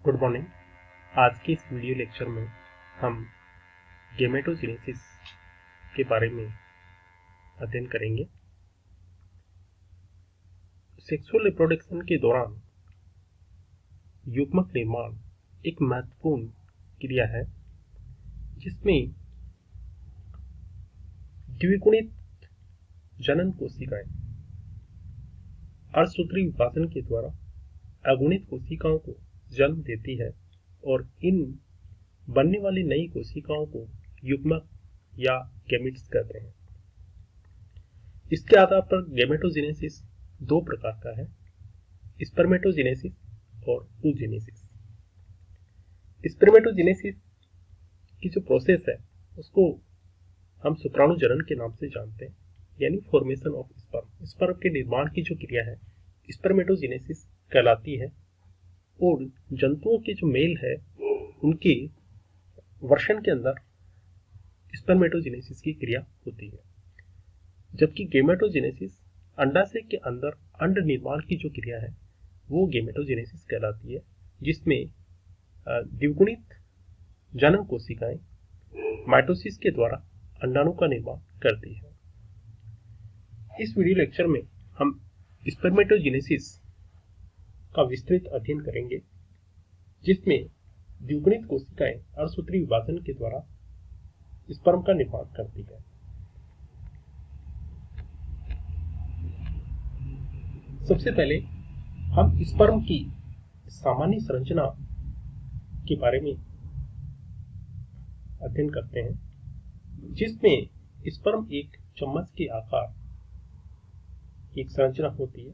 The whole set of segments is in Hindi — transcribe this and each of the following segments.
Good morning. आज के इस वीडियो लेक्चर में हम गेमेटोजेनेसिस के बारे में अध्ययन करेंगे। सेक्सुअल रिप्रोडक्शन के दौरान युग्मक निर्माण एक महत्वपूर्ण क्रिया है जिसमें द्विगुणित जनन कोशिकाएं अर्धसूत्री विभाजन के द्वारा अगुणित कोशिकाओं को जन्म देती है और इन बनने वाली नई कोशिकाओं को युग्मक या गैमेट्स कहते हैं। इसके आधार पर गैमेटोजेनेसिस दो प्रकार का है, स्पर्मेटोजेनेसिस और oogenesis। स्पर्मेटोजेनेसिस की जो प्रोसेस है उसको हम शुक्राणु जनन के नाम से जानते हैं, यानी फॉर्मेशन ऑफ स्पर्म। स्पर्म के निर्माण की जो क्रिया है स्पर्मेटोजेनेसिस कहलाती है और जंतुओं के जो मेल है उनके वर्षण के अंदर स्पर्मेटोजेनेसिस की क्रिया होती है, जबकि गेमेटोजेनेसिस अंडाशय के अंदर अंड निर्माण की जो क्रिया है वो गेमेटोजेनेसिस कहलाती है, जिसमें द्विगुणित जनन कोशिकाएं माइटोसिस के द्वारा अंडाणु का निर्माण करती है। इस वीडियो लेक्चर में हम स्पर्मेटोजेनेसिस का विस्तृत अध्ययन करेंगे, जिसमें द्विगुणित कोशिकाएं अर्धसूत्री विभाजन के द्वारा स्पर्म का निर्माण करती है। सबसे पहले हम स्पर्म की सामान्य संरचना के बारे में अध्ययन करते हैं, जिसमें स्पर्म एक चम्मच के आकार की एक संरचना होती है,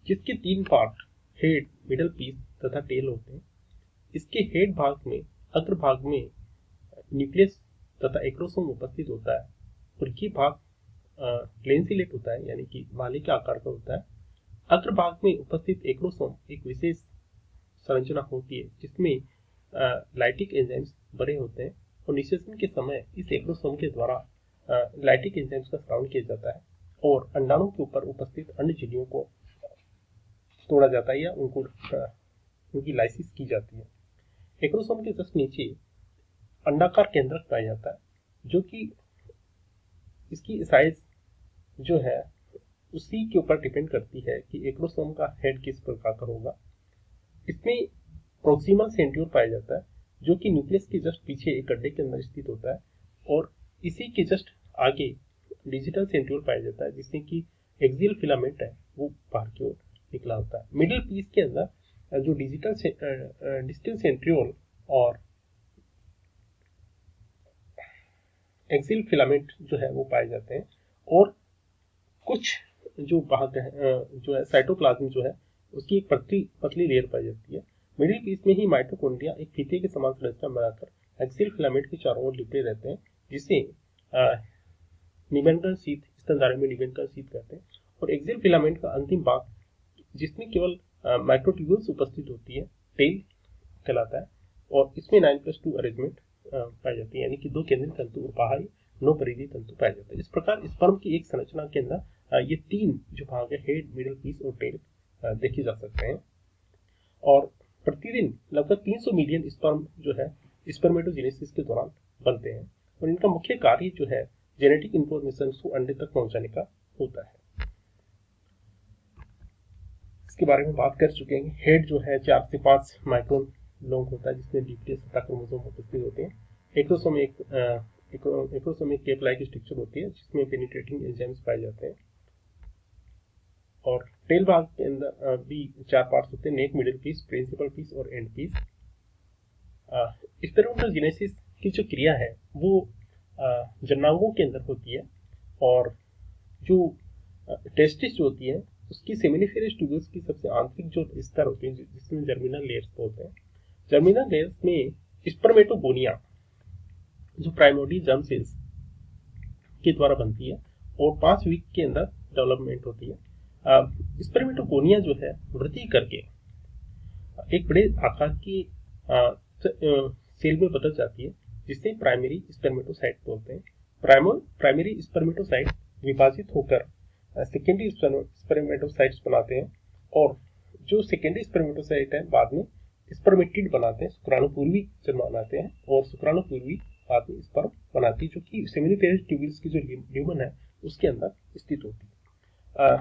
जिसके तीन पार्ट हेड, मिडल पीस तथा टेल होते हैं। इसके हेड भाग में अग्र भाग में न्यूक्लियस तथा एक्रोसोम उपस्थित होता है और ये भाग लेंसिलेट होता है, यानी कि भाले के आकार का होता है। अग्र भाग में उपस्थित एक्रोसोम एक विशेष संरचना होती है जिसमें लाइटिक एंजाइम्स बने होते हैं और निषेचन के समय इस एक्रोसोम के द्वारा लाइटिक एंजाइम्स का स्रावन किया जाता है और अंडाणु के ऊपर उपस्थित अन्य झिल्लियों को तोड़ा जाता है या उनकी लाइसिस की जाती है। एक्रोसोम के जस्ट नीचे अंडाकार केंद्रक पाया जाता है, जो कि इसकी साइज जो है उसी के ऊपर डिपेंड करती है कि एक्रोसोम का हेड किस प्रकार का होगा। इसमें प्रोक्सिमल सेंट्रियोल पाया जाता है, जो कि न्यूक्लियस के जस्ट पीछे एक गड्ढे के अंदर स्थित होता है, और इसी के जस्ट आगे डिजिटल सेंट्रियोल पाया जाता है, जिसमें कि एक्सियल फिलामेंट है वो बाहर की ओर निकला होता है। मिडिल पीस के अंदर जो डिजिटल सेंट्रियोल और एक्सियल फिलामेंट जो है वो पाए जाते हैं, और कुछ जो भाग जो है साइटोप्लाज्म जो है उसकी एक पतली लेयर पाई जाती है। मिडिल पीस में ही माइटोकॉन्ड्रिया एक फीते के समान संरचना बनाकर एक्सियल फिलामेंट के चारों ओर लिपटे रहते हैं, जिसे निबेनकल शीथ, स्तनधारी में निबेनकल शीथ कहते हैं। और एक्सियल फिलामेंट का अंतिम भाग जिसमें केवल माइक्रोट्यूब्यूल्स उपस्थित होती है, टेल कहलाता है, और इसमें 9+2 अरेंजमेंट पाई जाती है, यानी कि 2 केंद्रीय तंतु और बाहरी 9 परिधीय तंतु पाए जाते हैं। इस प्रकार स्पर्म की एक संरचना के अंदर ये तीन जो भाग है, हेड, मिडल पीस और टेल, देखे जा सकते हैं। और प्रतिदिन लगभग 300 मिलियन स्पर्म जो है स्पर्मेटोजेनेसिस के दौरान बनते हैं, और इनका मुख्य कार्य जो है जेनेटिक इंफॉर्मेशन को अंडे तक पहुंचाने का होता है। इसके बारे में बात कर चुके हैं। हेड जो है 4 से 5 माइक्रोन लॉन्ग होता है, जिसमें न्यूक्लियस तथा क्रोमोसोम उपस्थित होते हैं। एक्रोसोम एक केप लाइक स्ट्रक्चर होती है, जिसमें पेनिट्रेटिंग एंजाइम्स पाए जाते हैं। और टेल भाग के अंदर भी 4 पार्ट्स होते हैं, नेक, मिडिल पीस, प्रिंसिपल पीस और एंड पीस। स्पर्मेटोजेनेसिस की जो क्रिया है वो जननांगों के अंदर होती है, और जो टेस्टिस जो होती है उसकी सेमिनिफेरस ट्यूब्यूल्स की सबसे आंतरिक जो स्तर होती है, जिसमें जर्मिनल लेयर्स बोलते हैं। जर्मिनल लेयर्स में स्पर्मेटोगोनिया जो प्राइमोर्डियल जर्म सेल्स के द्वारा बनती है और 5 वीक के अंदर डेवलपमेंट होती है। स्पर्मेटोगोनिया जो है वृद्धि करके एक बड़े आकार की सेल में बदल जाती है, जिसे प्राइमरी स्पर्मेटोसाइट बोलते हैं। प्राइमरी स्पर्मेटोसाइट विभाजित होकर सेकेंडरी स्पर्मेटोसाइट्स बनाते हैं, और जो सेकेंडरी स्पर्मेटोसाइट है बाद में स्पर्मेटिड बनाते हैं, शुक्राणुपूर्वी जन्म बनाते हैं, और शुक्राणुपूर्वी बाद में स्पर्म बनाती है, जो कि सेमिनिफेरस ट्यूबल्स की जो ल्यूमन है उसके अंदर स्थित होती है।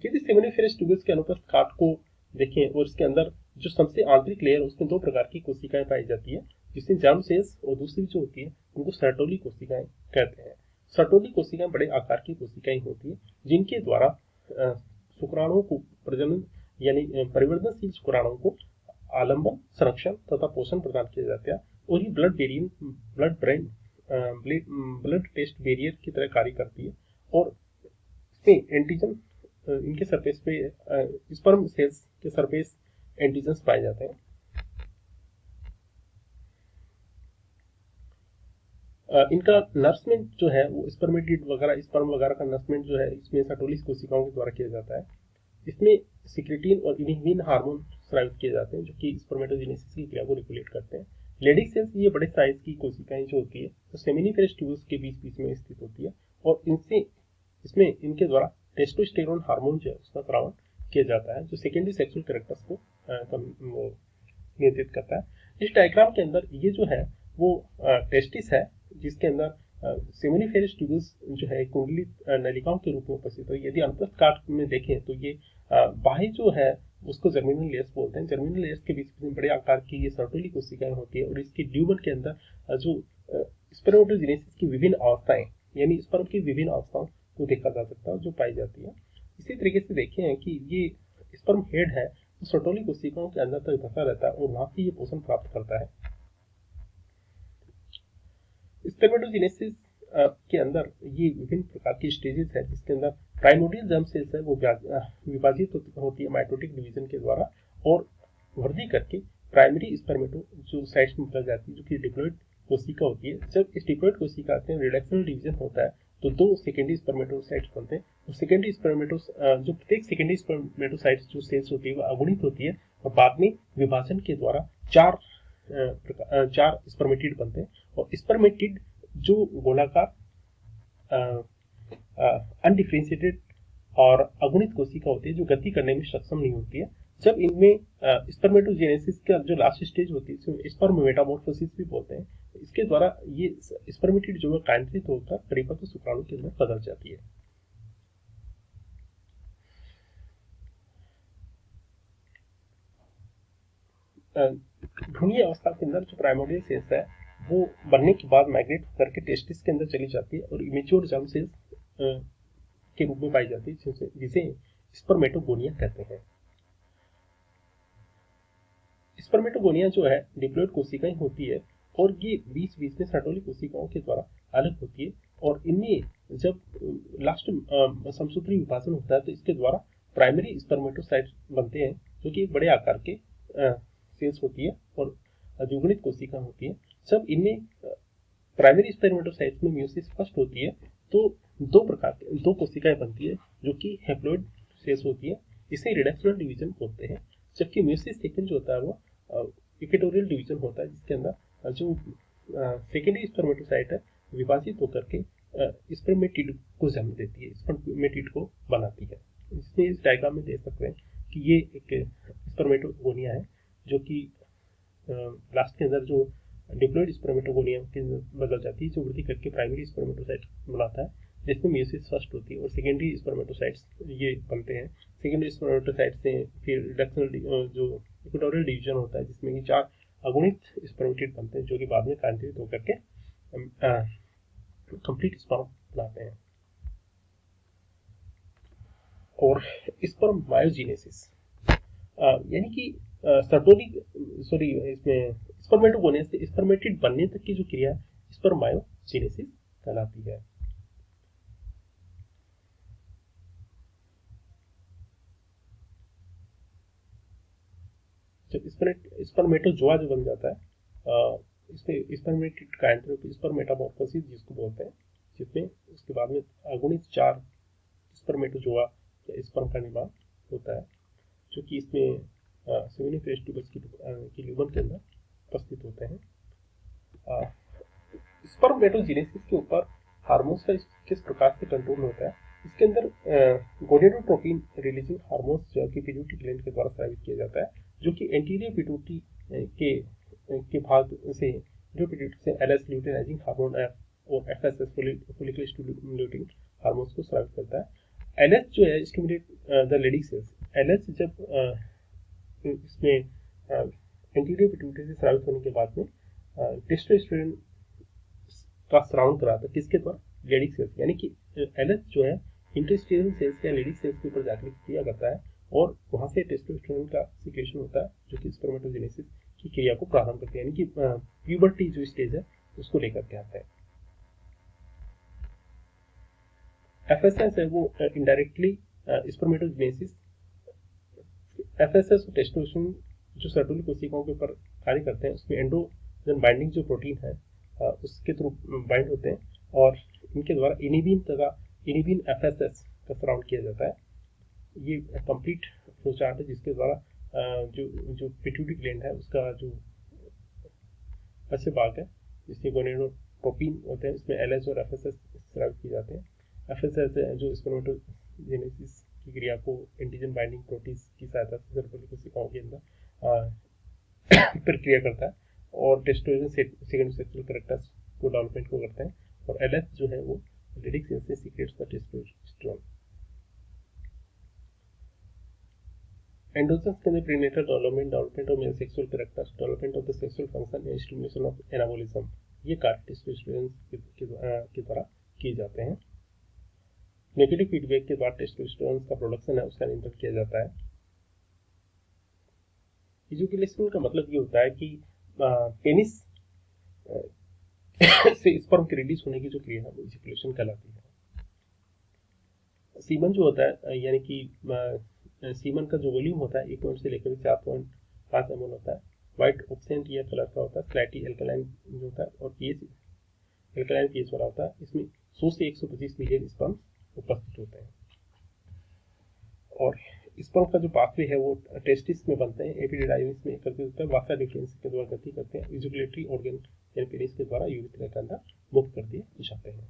यदि सेमिनिफेरस ट्यूबल्स के अनुप्रस्थ काट को देखें और इसके अंदर जो सबसे आंतरिक लेयर, उसमें दो प्रकार की कोशिकाएं पाई जाती है, जिसमें जर्म सेल्स और दूसरी जो होती है उनको सर्टोली कोशिकाएं कहते हैं। सर्टोली कोशिकाएं बड़े आकार की कोशिकाएं होती है, जिनके द्वारा शुक्राणुओं को प्रजनन यानी परिवर्तनशील शुक्राणुओं को आलंबन, संरक्षण तथा पोषण प्रदान किया जाता है, और ये ब्लड टेस्ट बैरियर की तरह कार्य करती है, और इसमें एंटीजन इनके सरफेस पे स्पर्म सेल्स के सरफेस एंटीजन्स पाए जाते हैं। इनका नर्समेंट जो है वो स्पर्मेटिड वगैरह, स्पर्म वगैरह का नर्समेंट जो है इसमें सर्टोलिस कोशिकाओं के द्वारा किया जाता है। इसमें सिक्रेटिन और इनहिबिन हार्मोन स्रावित किए जाते हैं, जो कि स्पर्मेटोजेनेसिस की क्रिया को रेगुलेट करते हैं। लेडिक सेल्स ये बड़े साइज की कोशिकाएं जो होती है तो सेमिनिफेरस ट्यूब्स के बीच बीच में स्थित होती है, और इसमें इनके द्वारा टेस्टोस्टेरोन हार्मोन जो है उसका स्रावन किया जाता है, जो सेकेंडरी सेक्सुअल कैरेक्टर्स को नियंत्रित करता है। इस डायग्राम के अंदर ये जो है वो टेस्टिस है, जिसके अंदर सेमिनिफेरस ट्यूबल्स जो है कुंडली नलिकाओं के रूप में उपस्थित है। यदि अनुप्रस्थ काट में देखें तो ये बाह्य जो है उसको जर्मिनल लेयर्स बोलते हैं। जर्मिनल लेयर्स के बीच में बड़े आकार की ये सर्टोली कोशिकाएं होती है, और इसकी ल्यूमन के अंदर जो स्पर्मेटोजेनेसिस की विभिन्न अवस्थाएं यानी स्पर्म की विभिन्न अवस्थाओं को देखा जा सकता है जो पाई जाती है। इसी तरीके से देखें हैं कि ये स्पर्म हेड है तो सर्टोली कोशिकाओं के अंदर तक धंसा रहता है, और वहां से ये पोषण प्राप्त करता है। स्पर्मेटोजेनेसिस के अंदर ये विभिन्न प्रकार की स्टेजेस है, जिसके अंदर प्राइमोर्डियल जर्म सेल्स है वो विभाजित होती है माइटोटिक डिवीजन के द्वारा, और वृद्धि करके प्राइमरी स्पर्मेटोसाइट्स में बदल जाती है, जो कि डिप्लॉइड कोशिका होती है। जब इस डिप्लॉइड कोशिका के रिडक्शनल डिवीजन होता है तो दो सेकेंडरी स्पर्मेटोसाइट्स बनते हैं, और सेकेंडरी जो प्रत्येक सेकेंडरी स्पर्मेटोसाइट्स जो सेल्स होती है वो अगुणित होती है, और बाद में विभाजन के द्वारा चार स्पर्मेटिड बनते हैं। और स्पर्मेटिड जो गोलाकार अनडिफरेंशिएटेड और अगुणित कोशिका होती है, जो गति करने में सक्षम नहीं होती है। जब इनमें स्पर्मेटोजेनेसिस का जो लास्ट स्टेज होती है स्पर्म मेटामॉर्फोसिस भी बोलते हैं, इसके द्वारा ये स्पर्मेटिड जो है कायांतरित होकर परिपक्व शुक्राणु के अंदर बदल जाती है। भ्रूणीय अवस्था के अंदर जो प्राइमोर्डियल सेल्स है वो बनने के बाद माइग्रेट करके टेस्टिस के अंदर चली जाती है, और इमेच्योर जर्म सेल्स के रूप में पाई जाती है, जिसे स्पर्मेटोगोनिया कहते हैं। स्पर्मेटोगोनिया जो है डिप्लॉइड कोशिकाएं होती है, और ये बीच बीच में सर्टोली कोशिकाओं के द्वारा अलग होती है, और इनमें जब लास्ट समसूत्री विभाजन होता है तो इसके द्वारा प्राइमरी स्पर्मेटोसाइट्स बनते हैं, जो कि एक बड़े आकार के सेल्स होती है और द्विगुणित कोशिका होती है। जब इनमें प्राइमरी स्पर्मेटोसाइट्स में म्यूसिस फर्स्ट होती है तो दो कोशिकाएं बनती है, जो कि हैप्लॉइड सेल्स होती है। इसे रिडक्शनल डिवीजन बोलते हैं। जबकि म्यूसिस सेकंड जो होता है वो इक्वेटोरियल डिवीजन होता है, जिसके अंदर जो सेकेंडरी स्पर्मेटोसाइट है विभाजित होकर के स्पर्मेटिड को जन्म देती है, स्पर्मेटिड को बनाती है। इसमें इस डायग्राम में देख सकते हैं कि ये एक स्पर्मेटोगोनिया है, जो कि लास्ट के अंदर जो डिप्लॉइड स्पर्मेटोगोनिया के अंदर बदल जाती है, जो वृद्धि करके प्राइमरी स्पर्मेटोसाइट बनाता है, जिसमें म्यूसिस फर्स्ट होती है, और सेकेंडरी स्पर्मेटोसाइट्स ये बनते हैं। सेकेंडरी स्पर्मेटोसाइट से फिर रिडक्शनल जो इक्वेटोरियल डिवीजन होता है, जिसमें कि चार अगुणित स्पर्मेटिड बनते हैं, जो कि बाद में कायांतरित होकर के कंप्लीट स्पर्म बनाते हैं। और स्पर्म मायोजेनेसिस यानी कि इसमें स्पर्मेटोगोनिया से स्पर्मेटिड बनने तक की जो क्रिया है स्पर्म मायोजेनेसिस कहलाती है। जब स्पर्मेटोजोआ जो बन जाता है इसमें स्पर्मेटिड कायांतरण स्पर्मेटामॉर्फोसिस जिसको बोलते हैं, जिसमें उसके बाद में अगुणित चार स्पर्मेटोजोआ या स्पर्म का निर्माण होता है, जो कि इसमें सेमिनिफेरस ट्यूबल्स की ल्यूमन के अंदर उपस्थित होते हैं। स्पर्मेटोजेनेसिस के ऊपर हार्मोन्स का किस प्रकार से कंट्रोल होता है, इसके अंदर गोनेडोट्रोपिन रिलीजिंग हार्मोन्स जो कि पिट्यूटरी ग्लैंड के द्वारा स्रावित किया जाता है, जो कि एंटीरियर पिट्यूटरी के भाग से जो पिट्यूटरी से एलएस ल्यूटेनाइजिंग हार्मोन और एफएसएस फोलिकुलर स्टिमुलेटिंग हार्मोन्स को स्रावित करता है। एलएस जो है stimulate the Leydig cells. LS जब इसमें एंटीरियर पिट्यूटरी से स्रावित होने के बाद में टेस्टोस्टेरोन का स्रावण कराता है किसके द्वारा? Leydig cells. यानी कि एलएस जो है इंटेस्टाइनल सेल्स या लेडी सेल्स के ऊपर जाकर क्रिया करता है और वहां से टेस्टोस्टेरोन का सिक्रेशन होता है जो कि स्पर्मेटोजेनेसिस की क्रिया को प्रारंभ करती है, यानी कि प्यूबर्टी जो स्टेज है उसको लेकर के आता है। एफएसएस है वो इनडायरेक्टली स्पर्मेटोजेनेसिस। एफएसएस और टेस्टोस्टेरोन जो सर्टोली कोशिकाओं के ऊपर कार्य करते हैं उसमें एंड्रोजन बाइंडिंग जो प्रोटीन है उसके थ्रू बाइंड होते हैं और इनके द्वारा इनिबिन एफएसएस का स्रावण किया जाता है। ये कंप्लीट फ्लो चार्ट है जिसके द्वारा जो पिट्यूटरी ग्लैंड है उसका जो अच्छे भाग है जिसमें गोनेडोट्रोपिन होते हैं, इसमें एलएस और एफएसएस स्रावित किए जाते हैं। एफएसएस जो स्पर्मेटोजेनेसिस की क्रिया को एंटीजन बाइंडिंग प्रोटीन की सहायता से सर्कुलर कोशिकाओं के अंदर प्रक्रिया करता है और टेस्टोस्टेरोन सेकेंडरी सेक्सुअल कैरेक्टर्स को डेवलपमेंट को करते हैं और एलएस जो है वो लेडी सेल्स से सीक्रेट्स द टेस्टोस्टेरोन। एंडोजेंस के अंदर prenatal development of male sexual characters, development of the sexual function and stimulation of anabolism, ये कार्य टेस्टोस्टेरोन के द्वारा किए जाते हैं। नेगेटिव फीडबैक के बाद टेस्टोस्टेरोन का प्रोडक्शन है उसका नियंत्रण किया जाता है। इजुकुलेशन का मतलब ये होता है कि पेनिस से स्पर्म के रिलीज होने की जो क्रिया है वो इजुकुलेशन कहलाती है। सीमन जो होता है यानी कि सीमन का जो वॉल्यूम होता है 1 पॉइंट से लेकर 4.5 ml होता है। व्हाइट ऑक्सेंट या कलर का होता है, स्लाइटली एल्कलाइन जो होता है और पीएच एल्कलाइन पीएच वाला होता है। इसमें 100 से 125 मिलियन स्पर्म उपस्थित होते हैं और स्पर्म का जो पाथवे है वो टेस्टिस में बनते हैं, एपिडिडाइमिस में एकत्रित होता है, वासा डिफरेंस के द्वारा गति करते हैं, इजुकुलेटरी ऑर्गन यानी पेनिस के द्वारा यूरिथ्रा के अंदर मुक्त कर दिए जाते हैं।